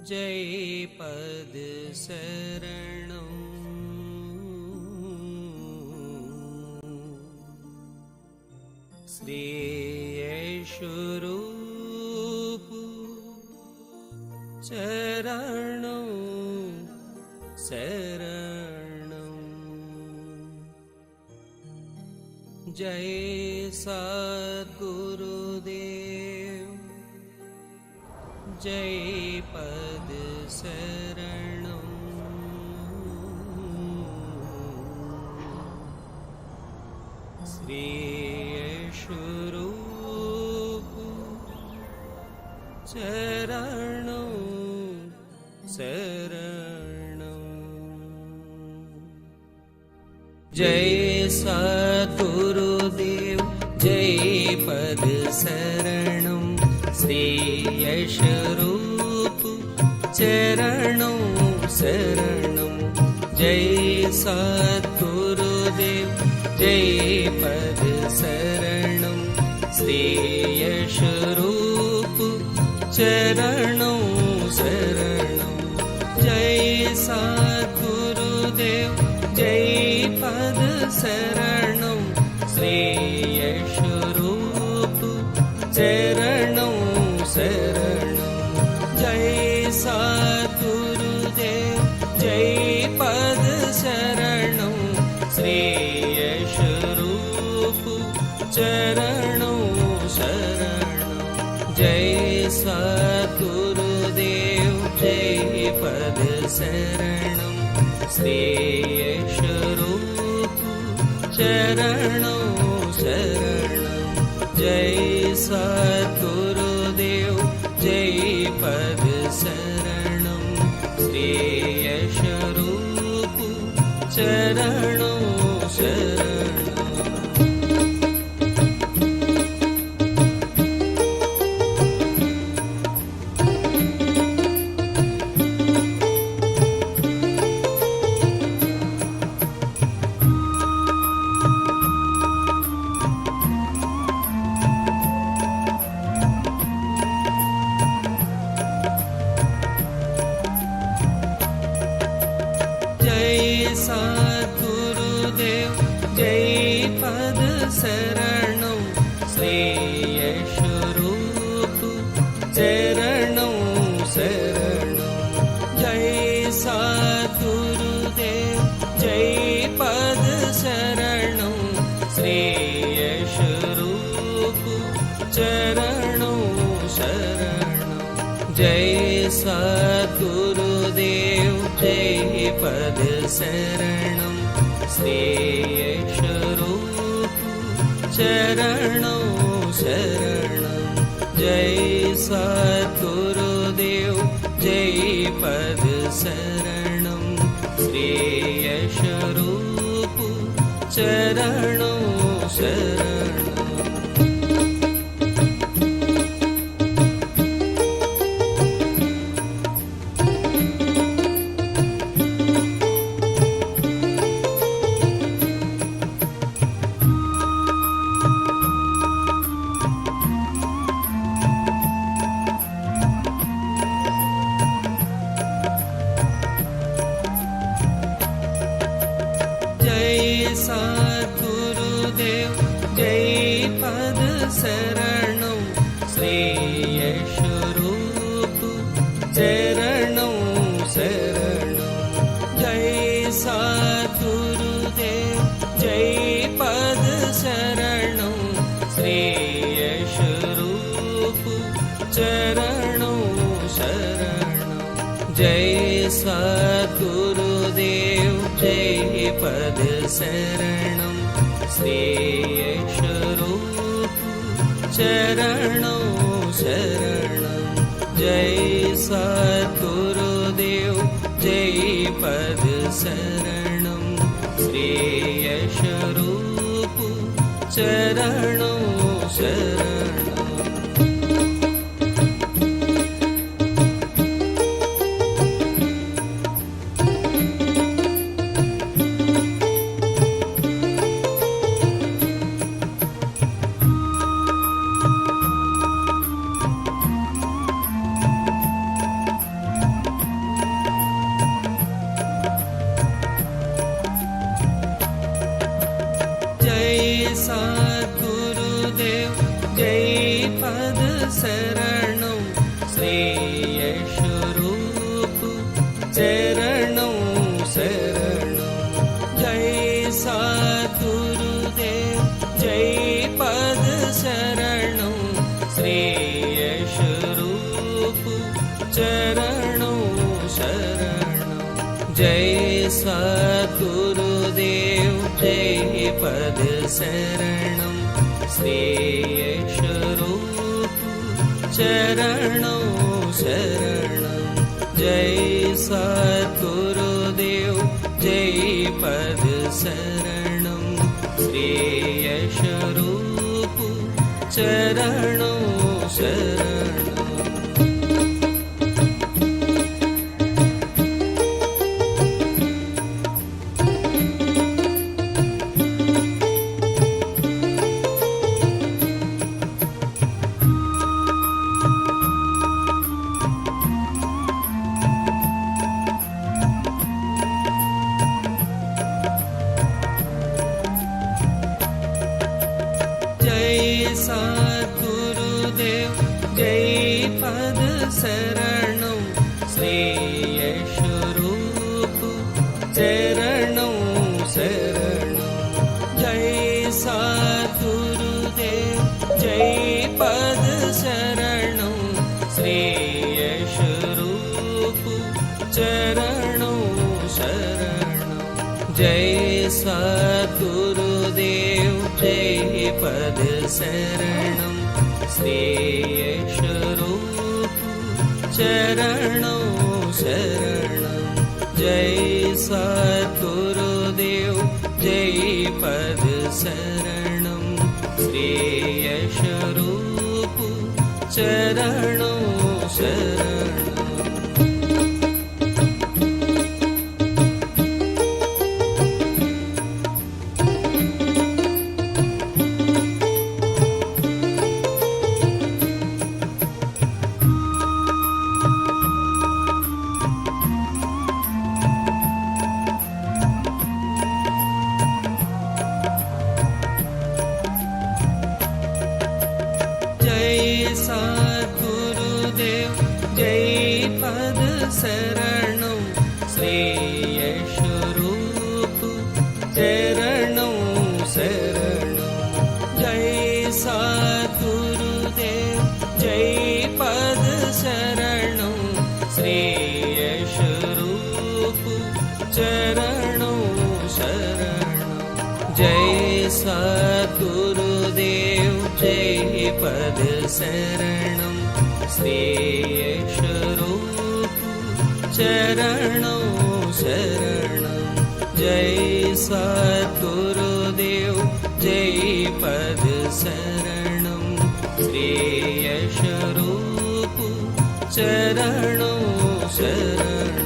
जय पद शरणं श्री यशोरूप चरणं शरणं जय सद्गुरुदेव जय पद शरणं श्री यशोरूप चरणं शरणं जय सद्गुरुदेव जय पद शरणं श्री यशोरूप चरणं शरणं जय सद्गुरुदेव जय पद शरणं श्री यशोरूप चरणं शरणं जय सद्गुरुदेव जय पद शरणं श्री यशोरूप चरणं शरणं जय सद्गुरुदेव जय पद शरणं श्री यशोरूप चरणं शरणं जय सद्गुरुदेव जय पद शरणं श्री यशोरूप चरणं शरणं जय सद्गुरुदेव जय पद शरणं श्री यशोरूप चरणं शरणं सद्गुरुदेव जय पद शरणं श्री यशोरूप चरणं शरणं जय सद्गुरुदेव जय पद शरणं श्री यशोरूप चरणं शरणं जय सद्गुरुदेव जय पद शरणं श्री यशोरूप चरणं शरणं जय सद्गुरुदेव जय पद शरणं श्री यशोरूप चरणं शरणं सद्गुरुदेव जय पद शरणं श्री यशोरूप चरणं शरणं जय सद्गुरुदेव जय पद शरणं श्री यशोरूप चरणं शरणं जय सद्गुरुदेव जय पद शरणं श्री यशोरूप चरणं शरणं जय सद्गुरुदेव जय पद शरणं श्री यशोरूप चरणं शरणं शरणं श्रेयस्वरूप चरणं शरणं जय सद्गुरुदेव जय पद शरणं श्रेयस्वरूप चरणं शरणं जय सद्गुरुदेव जय पद शरणं श्रेयस्वरूप चरणं शरणं जय सद्गुरुदेव जय पद शरणं श्रेयस्वरूप चरणं शरणं सद्गुरुदेव जय पद शरणं श्रेयस्वरूप चरणं शरणं जय सद्गुरुदेव जय पद शरणं श्रेयस्वरूप चरणं शरणं जय सद्गुरुदेव जय पद शरणं श्रेयस्वरूप चरणं शरणं जय सद्गुरुदेव जय पद शरणं श्रेयस्वरूप चरणं शरणं सद्गुरुदेव जय पद शरणं श्रेयस्वरूप चरणं शरणं जय सद्गुरुदेव जय पद शरणं श्रेयस्वरूप चरणं शरणं जय सद्गुरुदेव जय पद शरणं श्रेयस्वरूप चरणं शरणं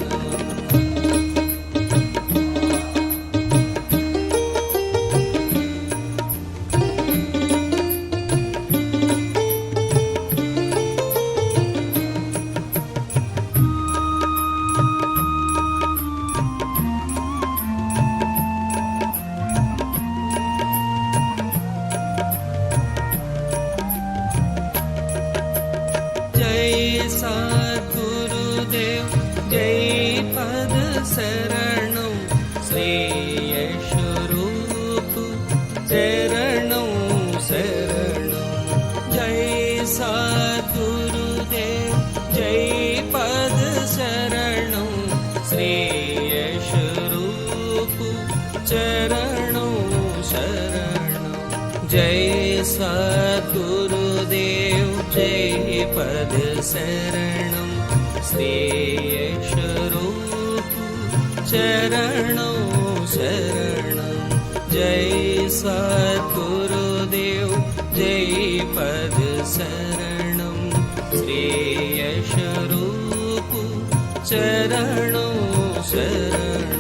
जय सद्गुरुदेव जय पद शरणं श्रेयस्वरूप चरणं शरणं सद्गुरुदेव जय पद शरणं श्रेयस्वरूप चरणं शरणं जय सद्गुरुदेव जय पद शरणं श्रेयस्वरूप चरणं शरणं जय सद्गुरुदेव जय पद शरणं श्रेयस्वरूप चरणं शरणं जय सद्गुरुदेव जय पद शरणं श्रेयस्वरूप चरणं शरणं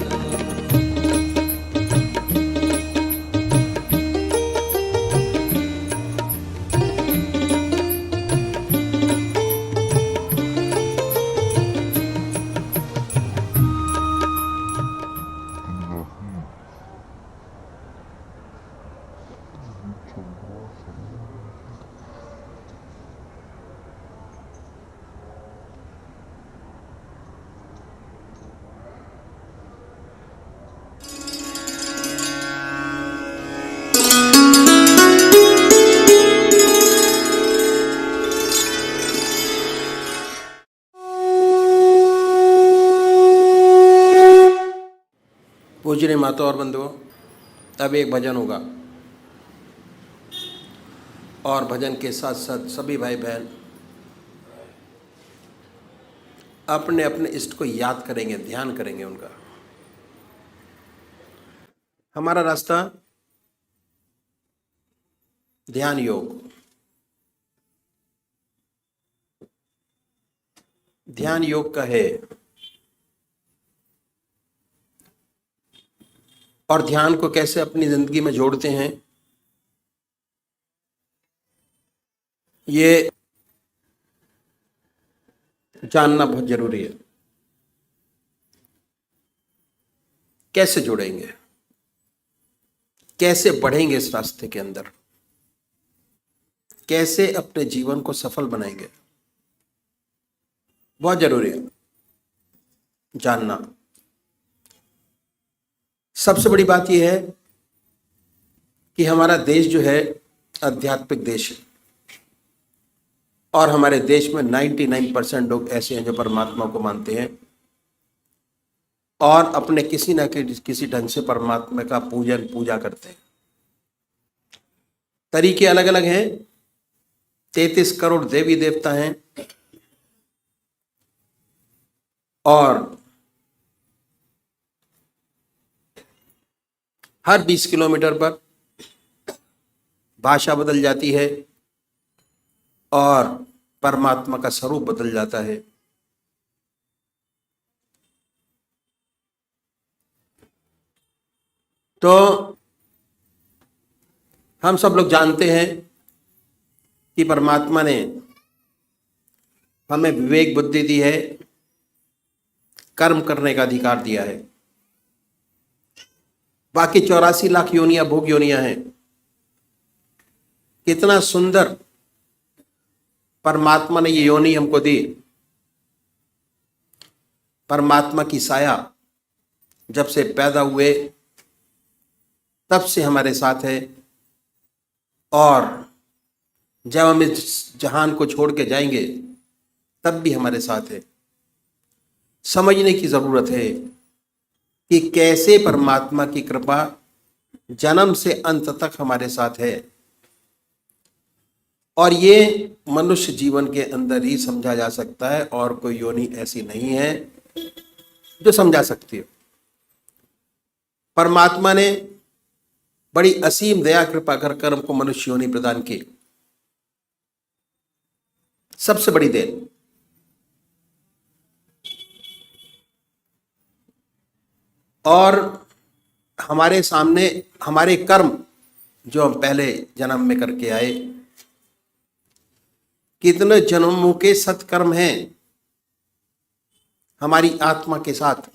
पूजनीय माता और बंधुओं, अब एक भजन होगा और भजन के साथ साथ सभी भाई बहन अपने अपने इष्ट को याद करेंगे, ध्यान करेंगे उनका। हमारा रास्ता ध्यान योग, ध्यान योग का है और ध्यान को कैसे अपनी जिंदगी में जोड़ते हैं ये जानना बहुत जरूरी है। कैसे जुड़ेंगे, कैसे बढ़ेंगे इस रास्ते के अंदर, कैसे अपने जीवन को सफल बनाएंगे, बहुत जरूरी है जानना। सबसे बड़ी बात यह है कि हमारा देश जो है आध्यात्मिक देश है और हमारे देश में 99% लोग ऐसे हैं जो परमात्मा को मानते हैं और अपने किसी न किसी ढंग से परमात्मा का पूजा करते हैं। तरीके अलग अलग हैं। 33 करोड़ देवी देवता हैं और हर 20 किलोमीटर पर भाषा बदल जाती है और परमात्मा का स्वरूप बदल जाता है। तो हम सब लोग जानते हैं कि परमात्मा ने हमें विवेक बुद्धि दी है, कर्म करने का अधिकार दिया है। बाकी 84 लाख योनियां भोग योनियां हैं। कितना सुंदर परमात्मा ने ये योनि हमको दी। परमात्मा की साया जब से पैदा हुए तब से हमारे साथ है और जब हम इस जहान को छोड़ के जाएंगे तब भी हमारे साथ है। समझने की जरूरत है कि कैसे परमात्मा की कृपा जन्म से अंत तक हमारे साथ है और ये मनुष्य जीवन के अंदर ही समझा जा सकता है और कोई योनि ऐसी नहीं है जो समझा सकती हो। परमात्मा ने बड़ी असीम दया कृपा कर कर्म को मनुष्य योनि प्रदान की। सबसे बड़ी देन। और हमारे सामने हमारे कर्म जो हम पहले जन्म में करके आए, कितने जन्मों के सत्कर्म हैं हमारी आत्मा के साथ,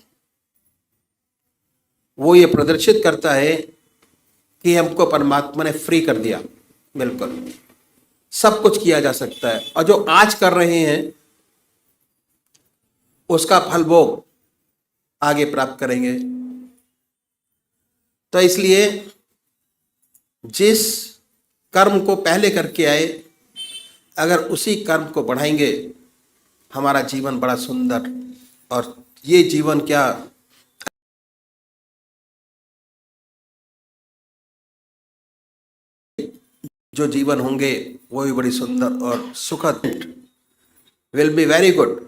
वो ये प्रदर्शित करता है कि हमको परमात्मा ने फ्री कर दिया। बिल्कुल सब कुछ किया जा सकता है और जो आज कर रहे हैं उसका फल भोग आगे प्राप्त करेंगे। तो इसलिए जिस कर्म को पहले करके आए, अगर उसी कर्म को बढ़ाएंगे, हमारा जीवन बड़ा सुंदर, और ये जीवन क्या जो जीवन होंगे वो भी बड़ी सुंदर और सुखद, विल बी वेरी गुड।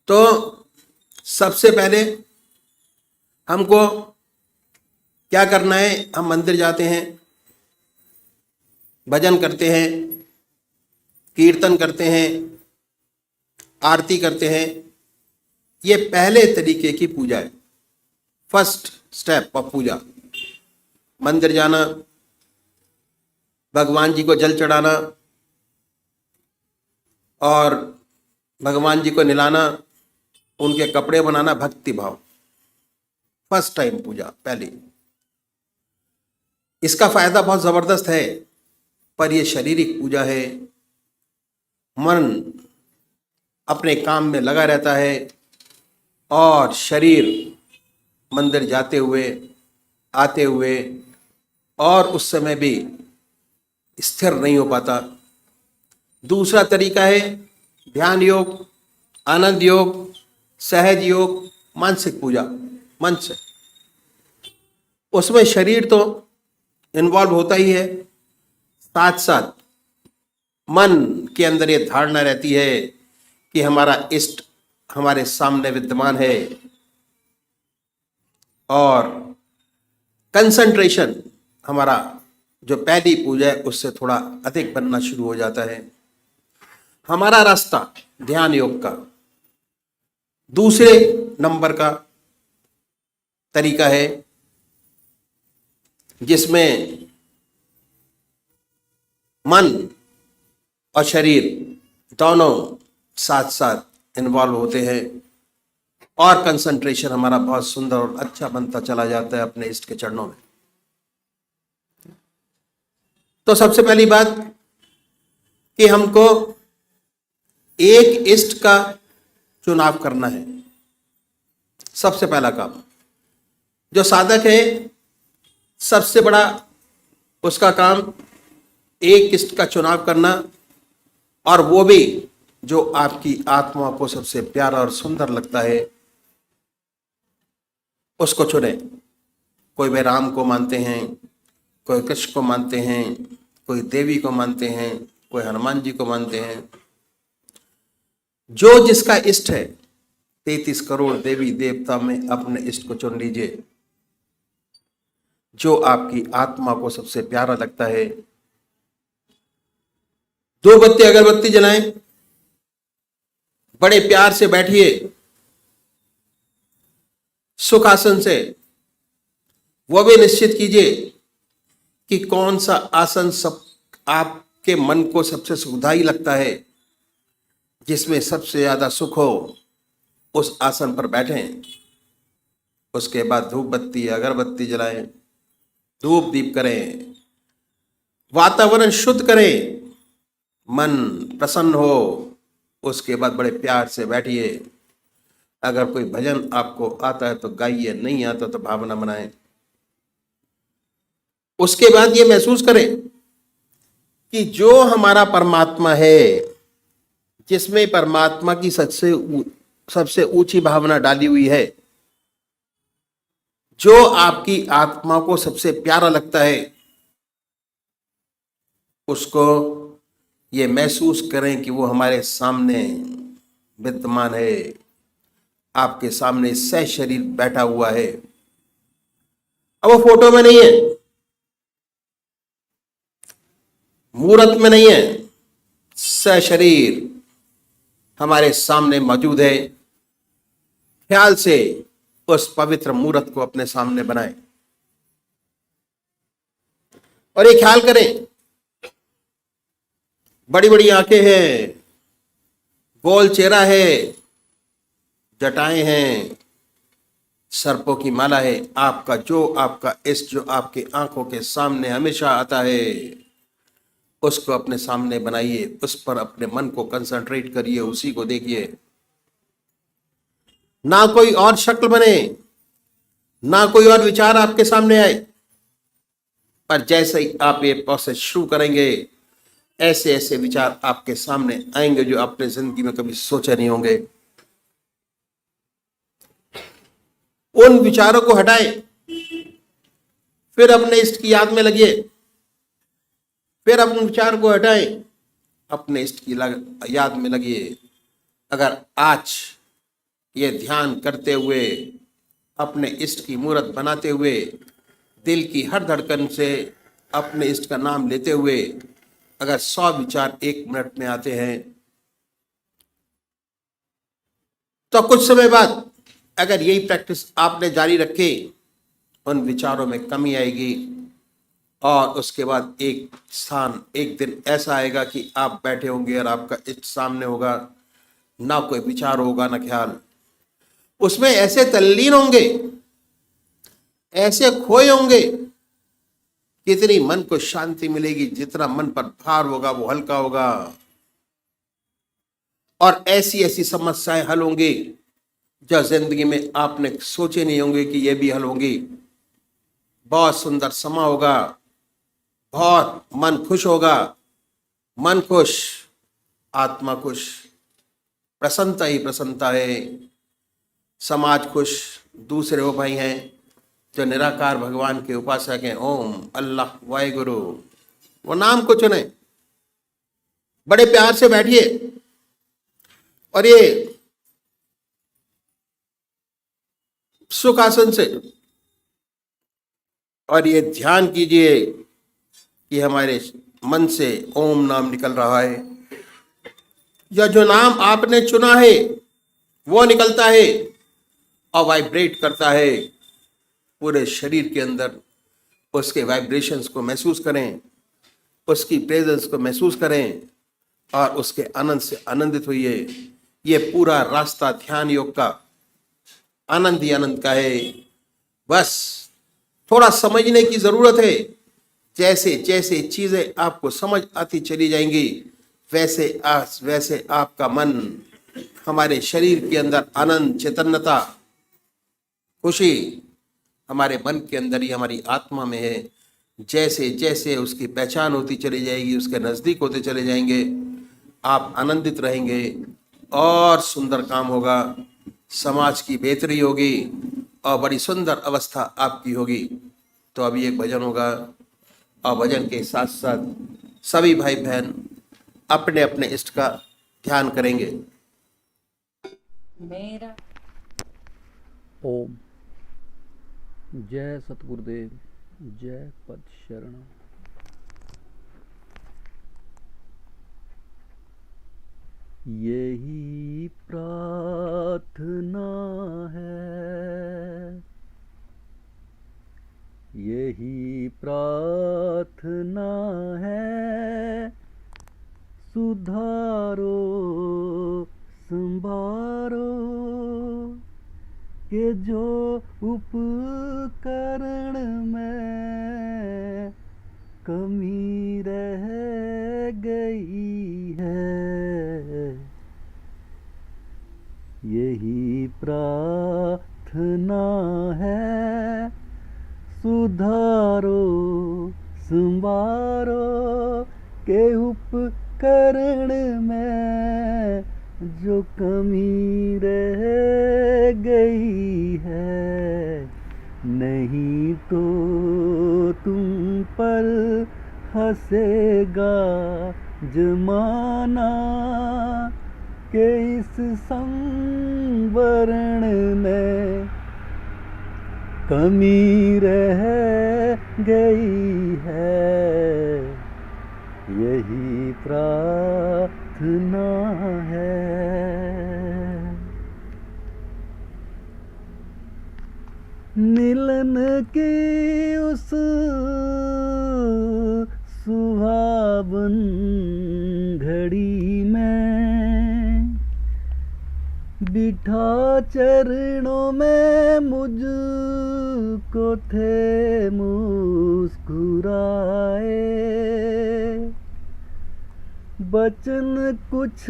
तो सबसे पहले हमको क्या करना है? हम मंदिर जाते हैं, भजन करते हैं, कीर्तन करते हैं, आरती करते हैं। ये पहले तरीके की पूजा है, फर्स्ट स्टेप ऑफ पूजा। मंदिर जाना, भगवान जी को जल चढ़ाना और भगवान जी को नहलाना, उनके कपड़े बनाना, भक्ति भाव, फर्स्ट टाइम पूजा पहली। इसका फायदा बहुत जबरदस्त है, पर यह शारीरिक पूजा है। मन अपने काम में लगा रहता है और शरीर मंदिर जाते हुए, आते हुए और उस समय भी स्थिर नहीं हो पाता। दूसरा तरीका है ध्यान योग, आनंद योग, सहज योग, मानसिक पूजा, मन से। उसमें शरीर तो इन्वॉल्व होता ही है, साथ साथ मन के अंदर ये धारणा रहती है कि हमारा इष्ट हमारे सामने विद्यमान है, और कंसंट्रेशन हमारा जो पहली पूजा है उससे थोड़ा अधिक बनना शुरू हो जाता है। हमारा रास्ता ध्यान योग का दूसरे नंबर का तरीका है, जिसमें मन और शरीर दोनों साथ साथ इन्वॉल्व होते हैं, और कंसंट्रेशन हमारा बहुत सुंदर और अच्छा बनता चला जाता है अपने इष्ट के चरणों में। तो सबसे पहली बात कि हमको एक इष्ट का चुनाव करना है। सबसे पहला काम जो साधक है, सबसे बड़ा उसका काम एक इष्ट का चुनाव करना, और वो भी जो आपकी आत्मा को सबसे प्यारा और सुंदर लगता है उसको चुने। कोई वे राम को मानते हैं, कोई कृष्ण को मानते हैं, कोई देवी को मानते हैं, कोई हनुमान जी को मानते हैं। जो जिसका इष्ट है, 33 करोड़ देवी देवता में अपने इष्ट को चुन लीजिए, जो आपकी आत्मा को सबसे प्यारा लगता है। 2 बत्ती अगरबत्ती जलाएं, बड़े प्यार से बैठिए सुखासन से। वो भी निश्चित कीजिए कि कौन सा आसन सब आपके मन को सबसे सुखदायी लगता है, जिसमें सबसे ज्यादा सुख हो, उस आसन पर बैठें। उसके बाद धूप बत्ती अगरबत्ती जलाएं, धूप दीप करें, वातावरण शुद्ध करें, मन प्रसन्न हो। उसके बाद बड़े प्यार से बैठिए। अगर कोई भजन आपको आता है तो गाइए, नहीं आता तो भावना बनाएं। उसके बाद ये महसूस करें कि जो हमारा परमात्मा है, जिसमें परमात्मा की सबसे ऊंची भावना डाली हुई है, जो आपकी आत्मा को सबसे प्यारा लगता है, उसको ये महसूस करें कि वो हमारे सामने विद्यमान है, आपके सामने सह शरीर बैठा हुआ है। अब वो फोटो में नहीं है, मूर्त में नहीं है, सह शरीर हमारे सामने मौजूद है। ख्याल से उस पवित्र मूर्त को अपने सामने बनाएं और ये ख्याल करें, बड़ी बड़ी आंखें हैं, गोल चेहरा है, जटाएं हैं, सर्पों की माला है। आपका इष्ट जो आपके आंखों के सामने हमेशा आता है, उसको अपने सामने बनाइए, उस पर अपने मन को कंसंट्रेट करिए, उसी को देखिए। ना कोई और शक्ल बने, ना कोई और विचार आपके सामने आए, पर जैसे ही आप ये प्रोसेस शुरू करेंगे, ऐसे ऐसे विचार आपके सामने आएंगे जो आपने जिंदगी में कभी सोचे नहीं होंगे। उन विचारों को हटाएं, फिर अपने इष्ट की याद में लगिए। फिर अपने विचार को हटाएं, अपने इष्ट की याद में लगिए। अगर आज ये ध्यान करते हुए, अपने इष्ट की मूर्त बनाते हुए, दिल की हर धड़कन से अपने इष्ट का नाम लेते हुए अगर 100 विचार 1 मिनट में आते हैं, तो कुछ समय बाद अगर यही प्रैक्टिस आपने जारी रखी, उन विचारों में कमी आएगी, और उसके बाद एक दिन ऐसा आएगा कि आप बैठे होंगे और आपका इष्ट सामने होगा, ना कोई विचार होगा ना ख्याल। उसमें ऐसे तल्लीन होंगे, ऐसे खोए होंगे, कितनी मन को शांति मिलेगी। जितना मन पर भार होगा वो हल्का होगा, और ऐसी ऐसी समस्याएं हल होंगी जो जिंदगी में आपने सोचे नहीं होंगे कि ये भी हल होंगी। बहुत सुंदर समा होगा, बहुत मन खुश होगा। मन खुश, आत्मा खुश, प्रसन्नता ही प्रसन्नता है। समाज खुश, दूसरे वो भाई हैं जो निराकार भगवान के उपासक हैं, ओम, अल्लाह, वाहेगुरु, वो नाम को चुने, बड़े प्यार से बैठिए और ये सुखासन से और ये ध्यान कीजिए कि हमारे मन से ओम नाम निकल रहा है, या जो नाम आपने चुना है वो निकलता है और वाइब्रेट करता है पूरे शरीर के अंदर। उसके वाइब्रेशंस को महसूस करें, उसकी प्रेजेंस को महसूस करें और उसके आनंद से आनंदित होइए। ये पूरा रास्ता ध्यान योग का आनंद ही आनंद का है। बस थोड़ा समझने की जरूरत है। जैसे जैसे चीजें आपको समझ आती चली जाएंगी, वैसे आपका मन, हमारे शरीर के अंदर आनंद, चैतन्यता, खुशी हमारे मन के अंदर ही, हमारी आत्मा में है। जैसे जैसे उसकी पहचान होती चली जाएगी, उसके नजदीक होते चले जाएंगे, आप आनंदित रहेंगे और सुंदर काम होगा, समाज की बेहतरी होगी और बड़ी सुंदर अवस्था आपकी होगी। तो अभी एक भजन होगा और भजन के साथ साथ सभी भाई बहन अपने अपने इष्ट का ध्यान करेंगे। मेरा ओम। जय सतगुरुदेव, जय पद शरण। यही प्रार्थना है, यही प्रार्थना है, सुधारो संभारो के जो उपकरण में कमी रह गई है। यही प्रार्थना है, सुधारो संवारो के उपकरण में जो कमी रह गई है। नहीं तो तुम पर हंसेगा जमाना के इस संवरण में कमी रह गई है। यही प्रार्थना है। मिलन की उस सुहावन घड़ी में बिठा चरणों में मुझको थे मुस्कुराए। बचन कुछ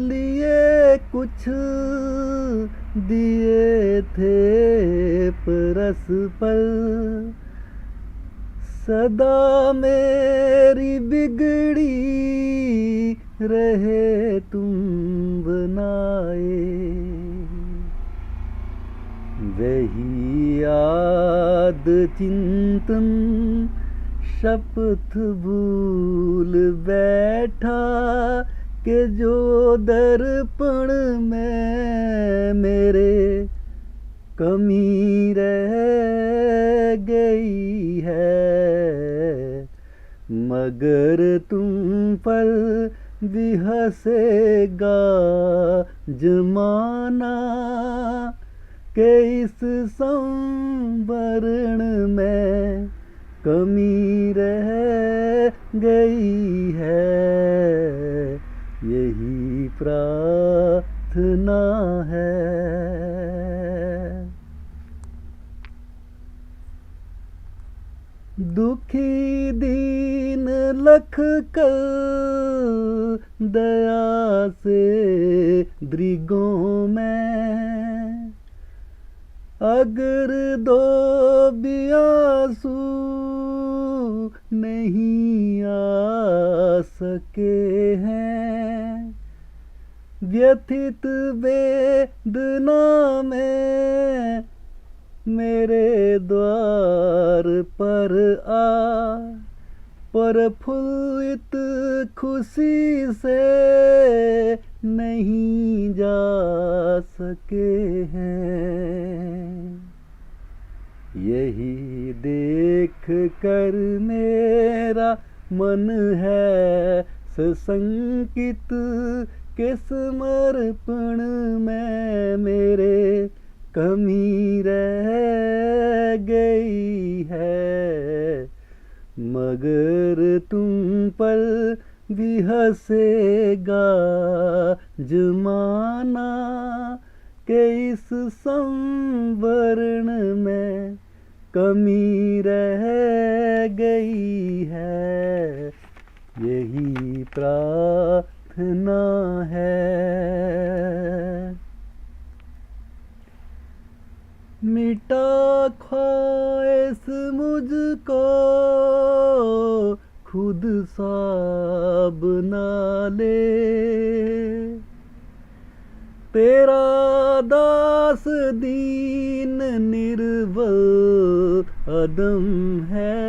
लिए कुछ दिए थे परस्पर। सदा मेरी बिगड़ी रहे तुम बनाए। वही याद चिंतन शपथ भूल बैठा के जो दर्पण में मेरे कमी रह गई है। मगर तुम पर भी हंसेगा जमाना के इस संवरण में कमी रह गई है। यही प्रार्थना है। दुखी दीन लख कर दया से दृगों में अगर दो भी आंसू नहीं आ सके हैं। व्यथित वेदना में मेरे द्वार पर आ, प्रफुल्लित खुशी से नहीं जा सके हैं। यही देख कर मेरा मन है सशंकित के समर्पण में मेरे कमी रह गई है। मगर तुम पर भी हंसेगा जमाना के इस संवरण में कमी रह गई है। यही प्रार्थना है। मिटा ख्वाहिश मुझको खुद सा बना ले। तेरा दास दीन निर्बल अदम है।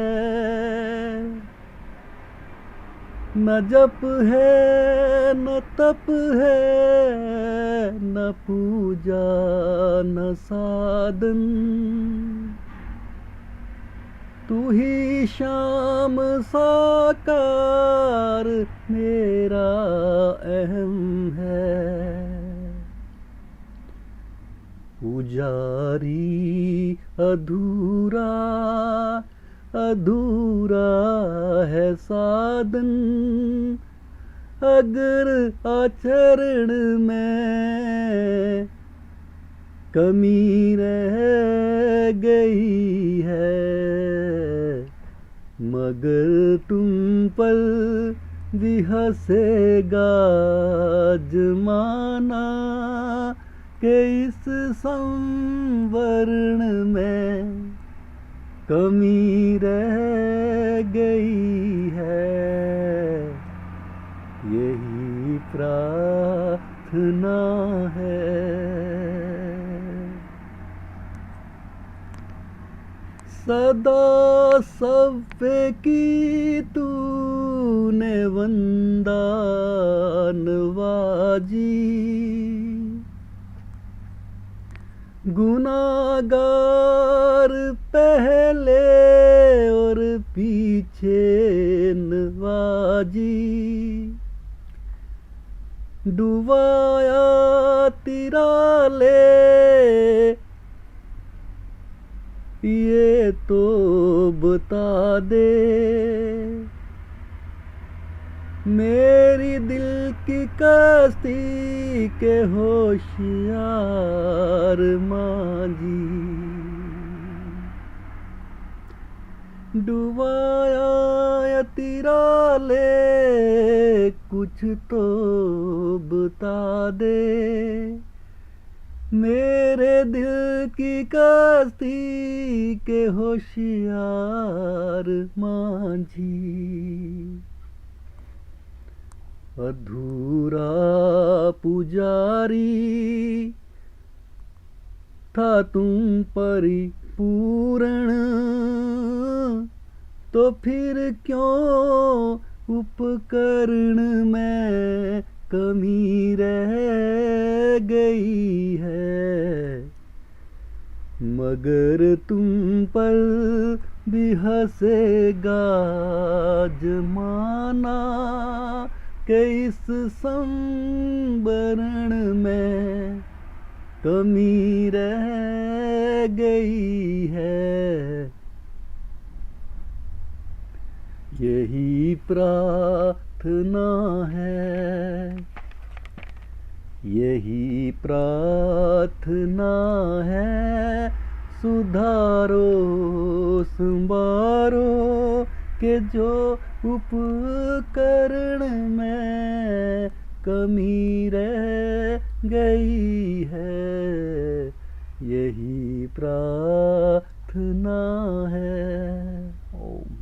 न जप है न तप है न पूजा न साधन। तू ही श्याम साकार मेरा अहम है। पुजारी अधूरा अधूरा है साधन। अगर आचरण में कमी रह गई है। मगर तुम पर भी हंसेगा जमाना के इस संवरण में कमी रह गई है। यही प्रार्थना है। सदा सफ़े की तूने वंदा नवाजी। गुनाहगार पहले और पीछे नवाजी। डुबाया तिराले ये तो बता दे। मेरी दिल की कश्ती के होशियार मांझी। डुबाया या तिराले कुछ तो बता दे। मेरे दिल की कश्ती के होशियार मांझी। अधूरा पुजारी था तुम परिपूर्ण। तो फिर क्यों उपकरण में कमी रह गई है। मगर तुम पर भी हंसेगा जमाना के इस संवरण में कमी रह गई है। यही प्रार्थना है। यही प्रार्थना है। सुधारो संवारो के जो उपकरण में कमी रह गई है। यही प्रार्थना है। ओम।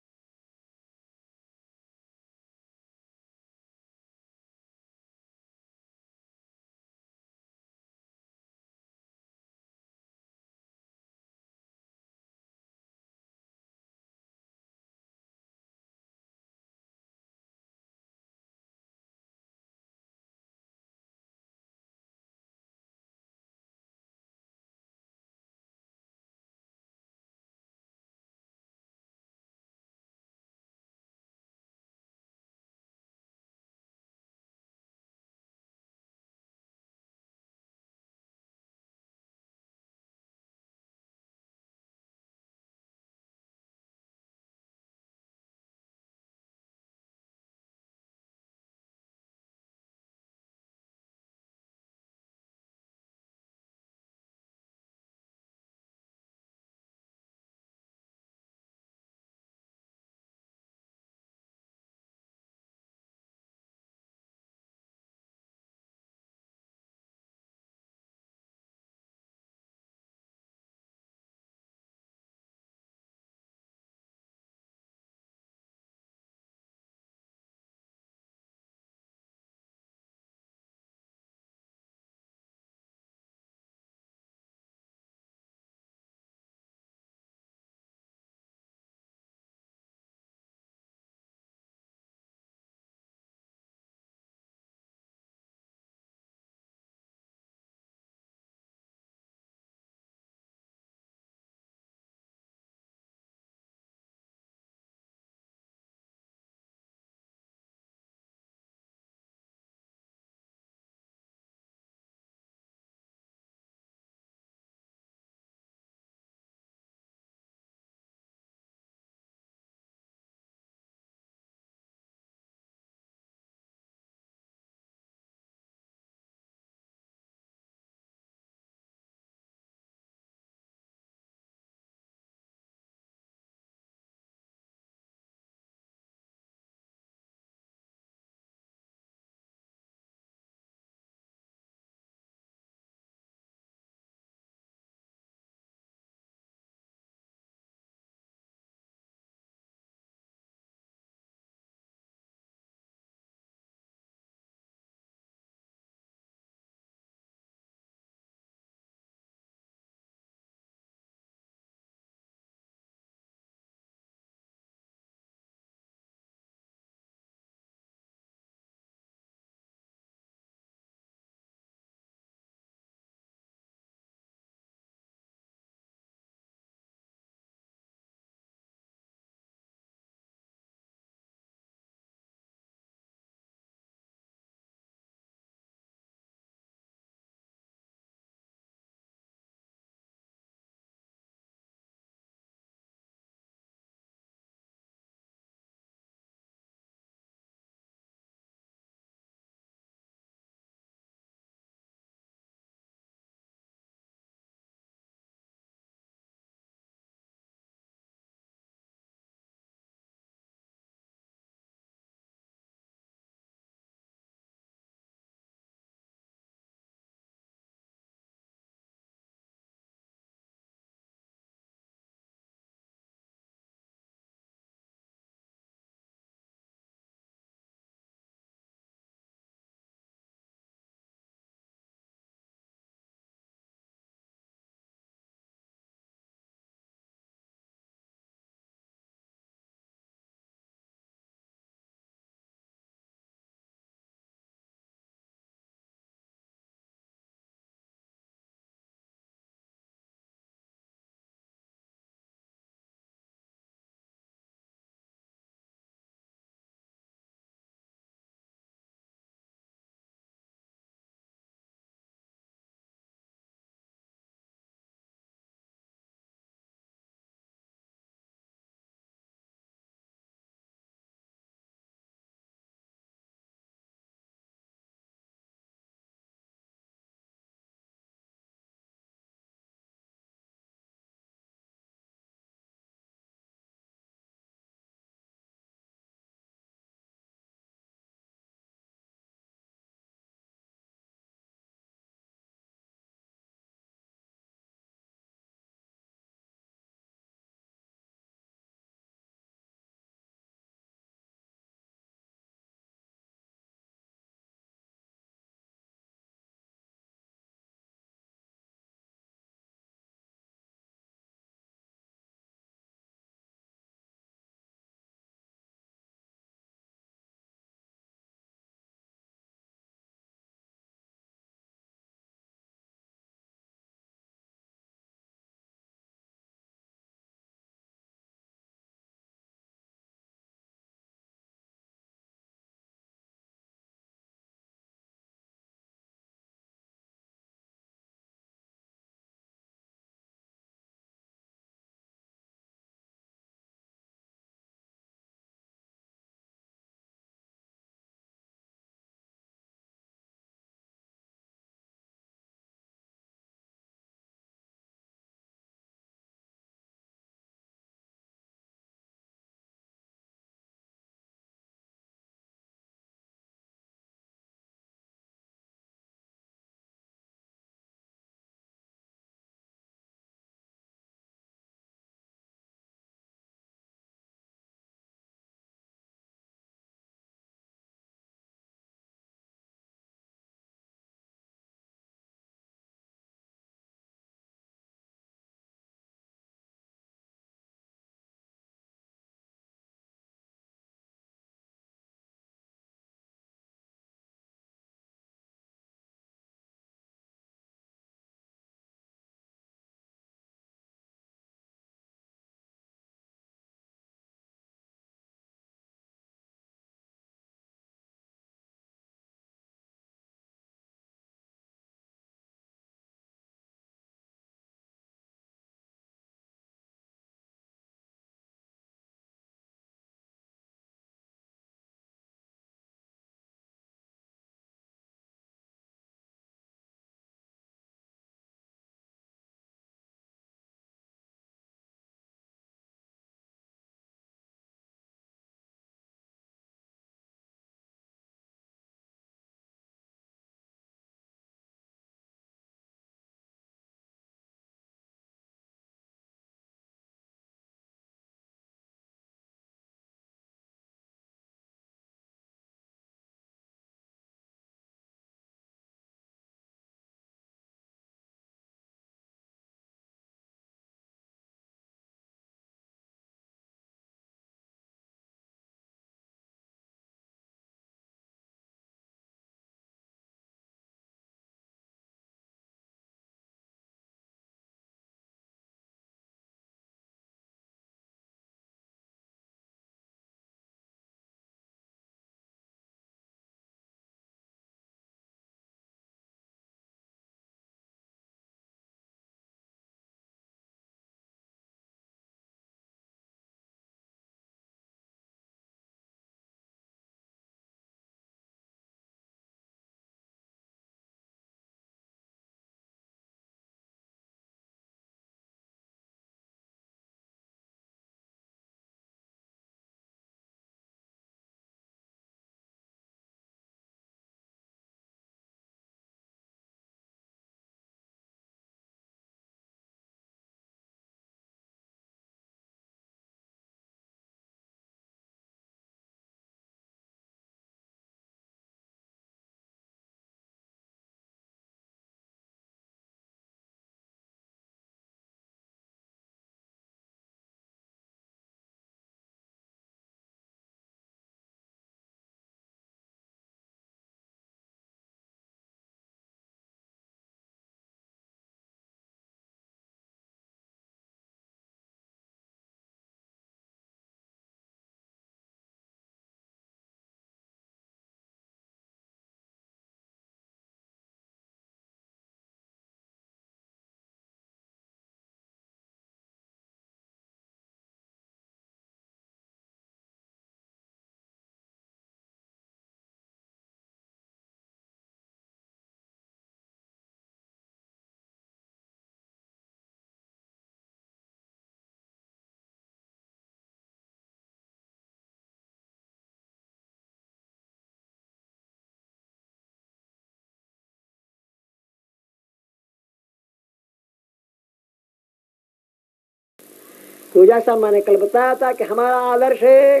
तो जैसा मैंने कल बताया था कि हमारा आदर्श है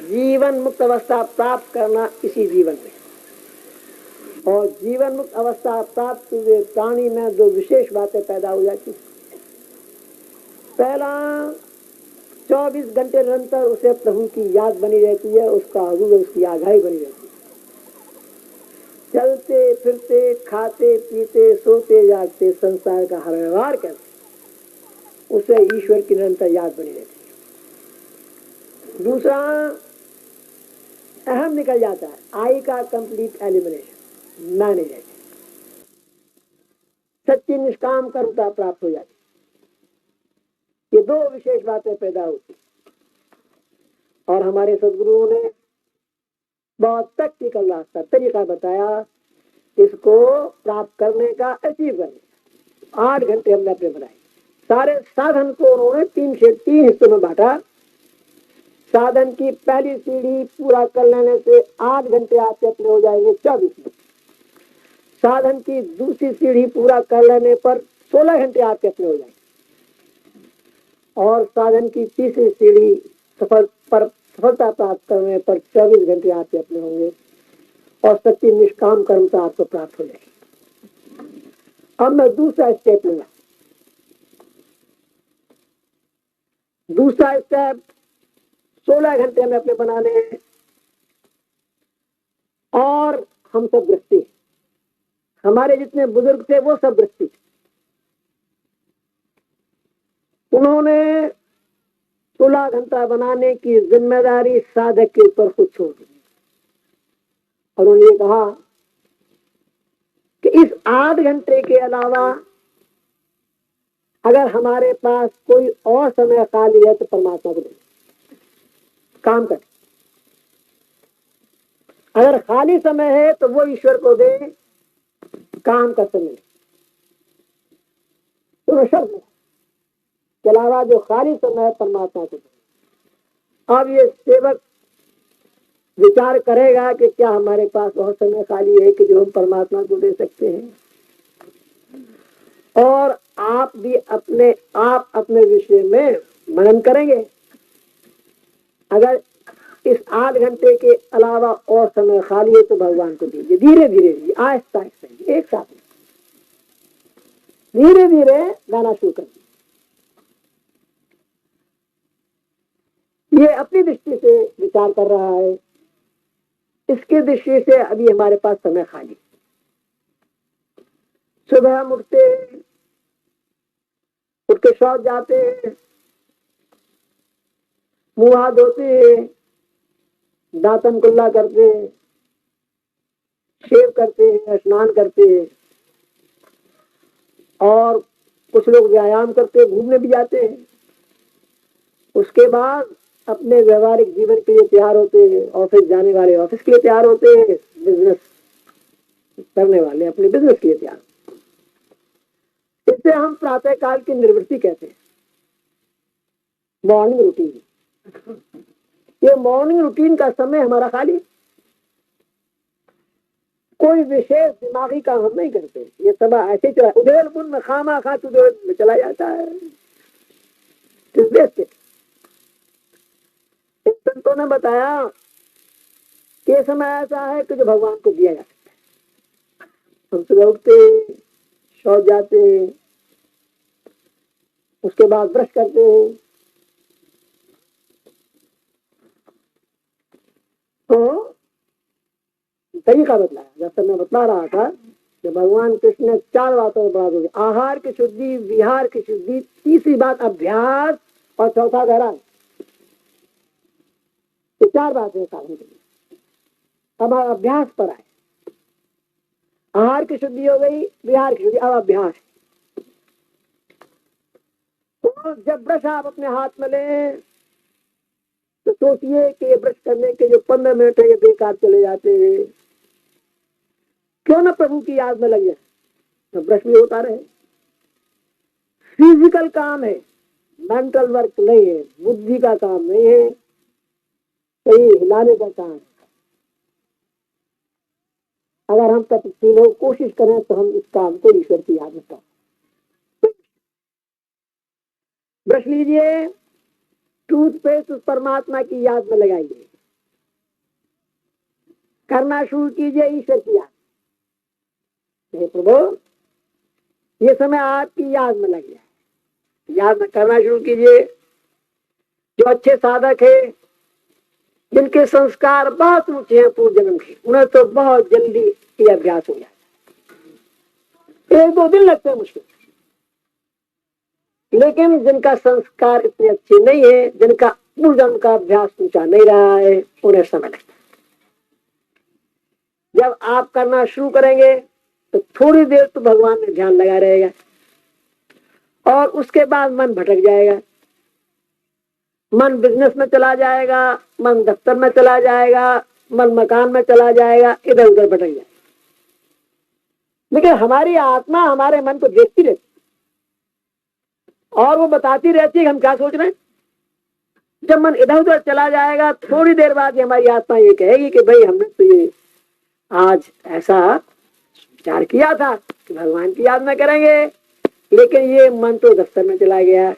जीवन मुक्त अवस्था प्राप्त करना इसी जीवन में। और जीवन मुक्त अवस्था प्राप्त हुए प्राणी में दो विशेष बातें पैदा हो जाती। पहला, 24 घंटे निरंतर उसे प्रभु की याद बनी रहती है, उसका हुजूर, उसकी आगाही बनी रहती है। चलते फिरते, खाते पीते, सोते जागते, संसार का हर व्यवहार करते उसे ईश्वर की निरंतर याद बनी रहती है। दूसरा, अहम निकल जाता है, आई का कंप्लीट एलिमिनेशन, मैं नहीं रहती, सच्ची निष्काम कर्मता प्राप्त हो जाती। ये दो विशेष बातें पैदा होती और हमारे सदगुरुओं ने बहुत प्रैक्टिकल रास्ता तरीका बताया इसको प्राप्त करने का, अचीव करने का। 8 घंटे हमने अपने बनाए। सारे साधन को उन्होंने 3 हिस्सों में बांटा। साधन की पहली सीढ़ी पूरा कर लेने से 8 घंटे आपके अपने हो जाएंगे 24 में। साधन की दूसरी सीढ़ी पूरा कर लेने पर 16 घंटे आपके अपने हो जाएंगे। और साधन की तीसरी सीढ़ी सफलता प्राप्त करने पर 24 घंटे आपके अपने होंगे और सच्ची निष्काम कर्मता आपको प्राप्त हो जाएगी। अब मैं दूसरा स्टेप लूंगा। दूसरा स्टेप 16 घंटे में अपने बनाने हैं। और हम सब गृहस्थी, हमारे जितने बुजुर्ग थे वो सब गृहस्थी। उन्होंने 16 घंटा बनाने की जिम्मेदारी साधक के ऊपर खुद छोड़ दी और उन्होंने कहा कि इस 8 घंटे के अलावा अगर हमारे पास कोई और समय खाली है तो परमात्मा को दे, काम कर। अगर खाली समय है तो वो ईश्वर को दे, काम का समय। तो शब्द के अलावा जो खाली समय है परमात्मा को दे। अब ये सेवक विचार करेगा कि क्या हमारे पास बहुत समय खाली है कि जो हम परमात्मा को दे सकते हैं। और आप भी अपने विषय में मनन करेंगे। अगर इस 8 घंटे के अलावा और समय खाली है तो भगवान को दीजिए, धीरे धीरे, आहिस्ता आहिस्ता, एक साथ धीरे धीरे गाना शुरू कर। ये अपनी दृष्टि से विचार कर रहा है, इसकी दृष्टि से अभी हमारे पास समय खाली। सुबह हम उठ के शौच जाते हैं, मुंह हाथ धोते हैं, दातन कुल्ला करते हैं, शेव करते हैं, स्नान करते हैं और कुछ लोग व्यायाम करते हैं, घूमने भी जाते हैं। उसके बाद अपने व्यवहारिक जीवन के लिए तैयार होते हैं, ऑफिस जाने वाले ऑफिस के लिए तैयार होते हैं, बिजनेस करने वाले अपने बिजनेस के लिए तैयार। इसे हम प्रातः काल की निर्वृत्ति कहते हैं, मॉर्निंग रूटीन। ये मॉर्निंग रूटीन का समय हमारा खाली, कोई विशेष दिमागी काम हम नहीं करते। ये सब ऐसे चला, उधेड़ बुन में खामा खा तुझे में चला जाता है। किस देश से संतों ने बताया कि समय ऐसा है कि जो भगवान को दिया जा सकता है। हम सुबह उठते, शौच जाते, उसके बाद ब्रश करते हैं, तो तरीका बतलाया। जैसे मैं बता रहा था कि भगवान कृष्ण ने 4 बातों में बड़ा जोर, आहार की शुद्धि, विहार की शुद्धि, तीसरी बात अभ्यास और चौथा धैर्य। ये 4 बातें साधन के लिए। अब अभ्यास पर आए। आहार की शुद्धि हो गई, विहार की शुद्धि, अब अभ्यास। तो जब ब्रश आप अपने हाथ में लें तो सोचिए कि ये ब्रश करने के जो 15 मिनट है ये बेकार चले जाते हैं। क्यों ना प्रभु की याद में लग जाए, तो ब्रश भी होता रहे। फिजिकल काम है, मेंटल वर्क नहीं है, बुद्धि का काम नहीं है, कहीं हिलाने का काम है। अगर हम तब तीनों कोशिश करें तो हम इस काम को ईश्वर की याद में करें। ब्रश लीजिए, टूथपेस्ट उस परमात्मा की याद में लगाइए, करना शुरू कीजिए ईश्वर की याद। हे प्रभु, ये समय आपकी याद में लग गया, याद में करना शुरू कीजिए। जो अच्छे साधक है, जिनके संस्कार बहुत ऊंचे हैं पूर्व जन्म के, उन्हें तो बहुत जल्दी ये अभ्यास हो जाता है, 1-2 दिन लगते हैं मुश्किल। लेकिन जिनका संस्कार इतने अच्छे नहीं है, जिनका पूर्व जन्म का अभ्यास ऊंचा नहीं रहा है, उन्हें समय लगता है। जब आप करना शुरू करेंगे तो थोड़ी देर तो भगवान में ध्यान लगा रहेगा, और उसके बाद मन भटक जाएगा, मन बिजनेस में चला जाएगा, मन दफ्तर में चला जाएगा, मन मकान में चला जाएगा, इधर उधर भटक जाएगा। लेकिन हमारी आत्मा हमारे मन को देखती रहती और वो बताती रहती है कि हम क्या सोच रहे हैं। जब मन इधर उधर चला जाएगा, थोड़ी देर बाद हमारी आत्मा ये कहेगी कि भाई हमने तो ये आज ऐसा विचार किया था कि भगवान की याद में करेंगे, लेकिन ये मन तो दफ्तर में चला गया।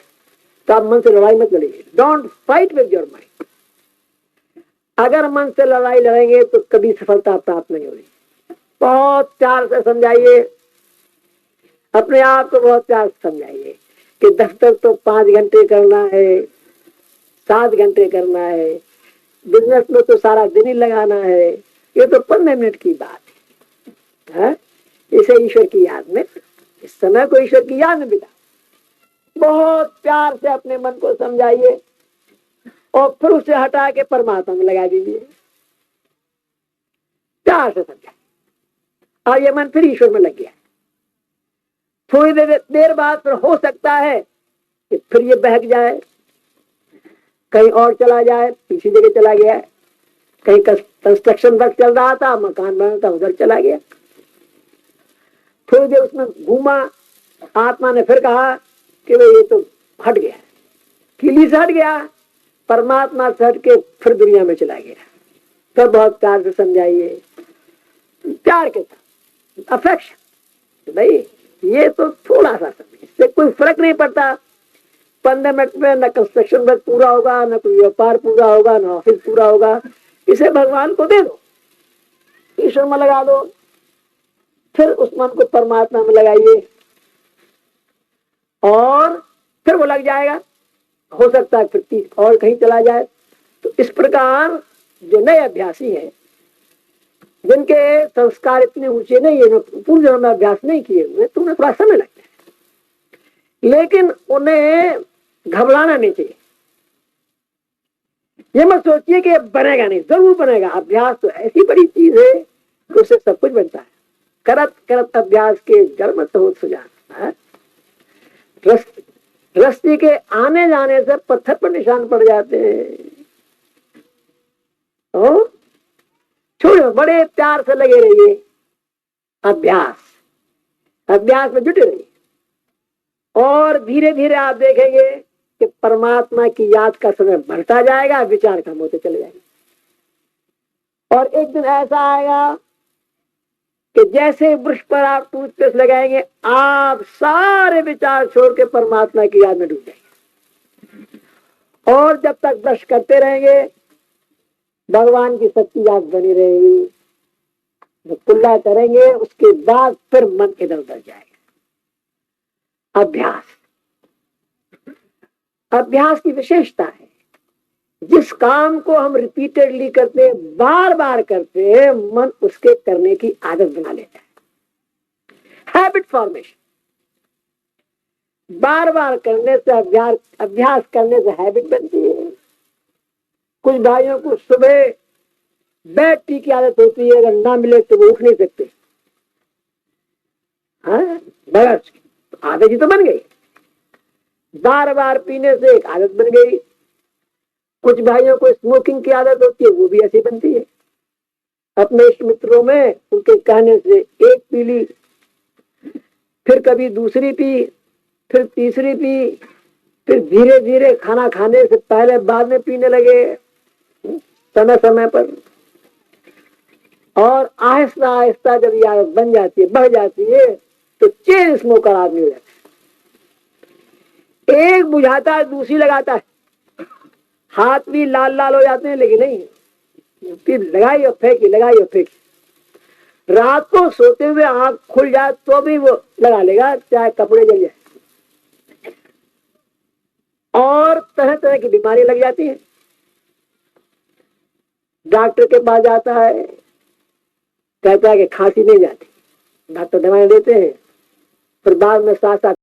तो आप मन से लड़ाई मत लड़िए, don't fight with your mind. अगर मन से लड़ाई लड़ेंगे तो कभी सफलता प्राप्त नहीं होगी। बहुत प्यार से समझाइए, अपने आप को बहुत प्यार से समझाइए कि दफ्तर तो 5 घंटे करना है, 7 घंटे करना है, बिजनेस में तो सारा दिन ही लगाना है, ये तो 15 मिनट की बात है। इसे ईश्वर की याद में, इस समय को ईश्वर की याद में बिता। बहुत प्यार से अपने मन को समझाइए और फिर उसे हटा के परमात्मा में लगा दीजिए, प्यार से समझाइए। और ये मन फिर ईश्वर में लग गया। थोड़ी देर बाद फिर हो सकता है कि फिर ये बहक जाए, कहीं और चला जाए, पीछे जगह चला गया, कहीं कंस्ट्रक्शन वर्क चल रहा था, मकान बना था, उधर चला गया। थोड़ी देर उसमें घूमा, आत्मा ने फिर कहा कि भाई ये तो हट गया, किली से हट गया, परमात्मा से हट के फिर दुनिया में चला गया। तो बहुत प्यार से समझाइए, प्यार के साथ, अफेक्शन, भाई ये तो थोड़ा सा समय, इससे कोई फर्क नहीं पड़ता। 15 मिनट में न कंस्ट्रक्शन वर्क पूरा होगा, न कोई व्यापार पूरा होगा, न ऑफिस पूरा होगा। इसे भगवान को दे दो, ईश्वर में लगा दो, फिर उस मन को परमात्मा में लगाइए और फिर वो लग जाएगा। हो सकता है फिर और कहीं चला जाए। तो इस प्रकार जो नए अभ्यासी हैं, जिनके संस्कार इतने ऊंचे नहीं है, पूर्व जन्म में अभ्यास नहीं किए हुए, तो उन्हें थोड़ा समय लगता है, लेकिन उन्हें घबराना नहीं चाहिए। ये मत सोचिए कि बनेगा नहीं, जरूर बनेगा। अभ्यास तो ऐसी बड़ी चीज है कि उससे सब कुछ बनता है। करत करत अभ्यास के जड़ में तो सुजान है। रस्सी के आने जाने से पत्थर पर निशान पड़ जाते हैं। तो छोड़ो, बड़े प्यार से लगे रहिए, अभ्यास में जुटे रहिए, और धीरे धीरे आप देखेंगे कि परमात्मा की याद का समय बढ़ता जाएगा, विचार कम होते चले जाएंगे। और एक दिन ऐसा आएगा कि जैसे ब्रश पर आप टूथपेस्ट लगाएंगे, आप सारे विचार छोड़ के परमात्मा की याद में डूब जाएंगे। और जब तक ब्रश करते रहेंगे, भगवान की सच्ची याद बनी रहेगी। जब कुल्ला करेंगे, उसके बाद फिर मन इधर उधर जाएगा। अभ्यास की विशेषता है, जिस काम को हम रिपीटेडली करते हैं, बार बार करते हैं, मन उसके करने की आदत बना लेता है। हैबिट फॉर्मेशन, बार बार करने से, अभ्यास करने से हैबिट बनती है। कुछ भाइयों को सुबह बेड टी की आदत होती है, अगर ना मिले तो वो उठ नहीं सकते। हाँ, बस आदत ही तो बन गई, बार बार पीने से एक आदत बन गई। कुछ भाइयों को स्मोकिंग की आदत होती है, वो भी ऐसी बनती है। अपने इष्ट मित्रों में उनके कहने से एक पी ली, फिर कभी दूसरी पी, फिर तीसरी पी, फिर धीरे धीरे खाना खाने से पहले बाद में पीने लगे, समय समय पर। और आहिस्ता आहिस्ता जब ये आदत बन जाती है, बढ़ जाती है, तो चेन स्मोकर आदमी हो जाता एक बुझाता है दूसरी लगाता है, हाथ भी लाल लाल हो जाते हैं, लेकिन नहीं, फिर लगाई और फेंकी, लगाई और फेंकी। रात को सोते हुए आंख खुल जाए तो भी वो लगा लेगा, चाहे कपड़े जल जाए। और तरह तरह की बीमारी लग जाती है। डॉक्टर के पास जाता है, कहता है कि खांसी नहीं जाती, डॉक्टर दवाएं देते हैं, फिर बाद में साथ साथ